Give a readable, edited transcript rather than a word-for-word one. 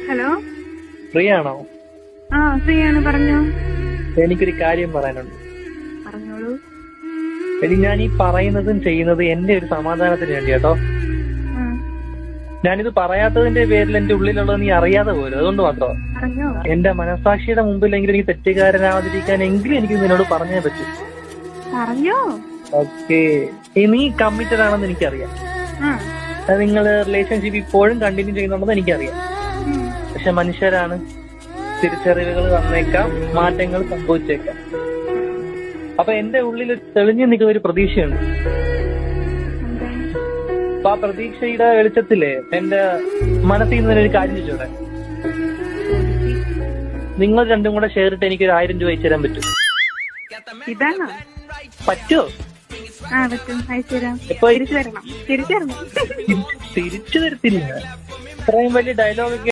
Hello, free ആണോ? ആ free ആണ്, പറഞ്ഞോ. എനിക്കൊരു കാര്യം പറയാനുണ്ട്. പറഞ്ഞോളൂ. ഞാൻ ഈ പറയുന്നതും ചെയ്യുന്നതും എന്റെ ഒരു സമാധാനത്തിന് വേണ്ടി കേട്ടോ. ആ, ഞാനിത് പറയാത്തതിന്റെ പേരിൽ എന്റെ ഉള്ളിലുള്ളത് നീ അറിയാതെ പോലും, അതുകൊണ്ട് മാത്രം. പറഞ്ഞോ. എന്റെ മനസാക്ഷിയുടെ മുമ്പിലെങ്കിലും എനിക്ക് തെറ്റുകാരനാവാതിരിക്കാൻ എങ്കിലും എനിക്ക് നിന്നോട് പറഞ്ഞേ പറ്റൂ. പറഞ്ഞോ. ഓക്കെ, നീ കമ്മിറ്റഡ് ആണെന്ന് എനിക്കറിയാം. ആ, നിങ്ങൾ റിലേഷൻഷിപ്പ് ഇപ്പോഴും കണ്ടിന്യൂ ചെയ്യുന്നുണ്ടെന്ന് എനിക്കറിയാം. ഉം. പക്ഷെ മനുഷ്യരാണ്, തിരിച്ചറിവുകൾ വന്നേക്കാം, മാറ്റങ്ങൾ സംഭവിച്ചേക്കാം. അപ്പൊ എന്റെ ഉള്ളിൽ തെളിഞ്ഞു നിൽക്കുന്ന ഒരു പ്രതീക്ഷയുണ്ട്. എന്തേ? അപ്പൊ ആ പ്രതീക്ഷയുടെ വെളിച്ചത്തില് എന്റെ മനസ്സിൽ നിന്ന് ഒരു കാര്യം ചോദിച്ചോടെ, നിങ്ങൾ രണ്ടും കൂടെ ഷെയർ ഇട്ട് എനിക്ക് 1000 രൂപ അയച്ചു തരാൻ പറ്റും? ഇതാണോ? പറ്റുമോ? ആ പറ്റും, അയച്ചുതരാം. എപ്പോ? തിരിച്ചു തരണം. തിരിച്ചു തരത്തില്ല. ഇത്രയും വലിയ ഡയലോഗ്